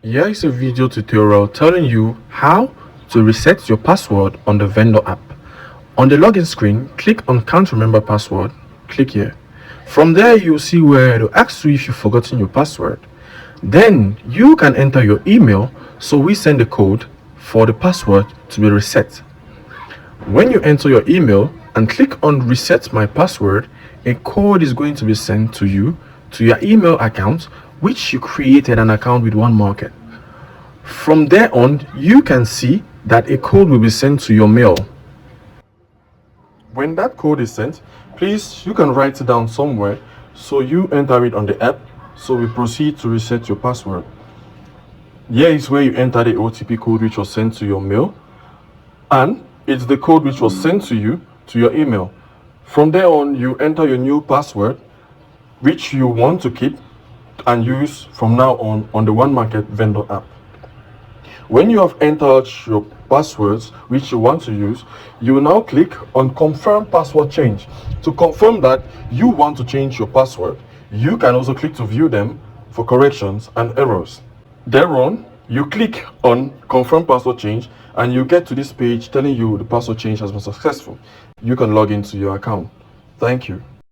Here is a video tutorial telling you how to reset your password on the vendor app. On the login screen, click on Can't Remember Password. Click here. From there, you'll see where it'll ask you if you've forgotten your password. Then you can enter your email, so we send the code for the password to be reset. When you enter your email and click on Reset My Password, a code is going to be sent to you to your email account, which you created an account with One Market. From there on, you can see that a code will be sent to your mail. When that code is sent, please, you can write it down somewhere, so you enter it on the app. So we proceed to reset your password. Here is where you enter the OTP code which was sent to your mail, and it's the code which was sent to you to your email. From there on, you enter your new password which you want to keep and use from now on the One Market vendor app. When you have entered your passwords which you want to use, you will now click on Confirm Password Change to confirm that you want to change your password. You can also click to view them for corrections and errors. Thereon, you click on Confirm Password Change and you get to this page telling you the password change has been successful. You can log into your account. Thank you.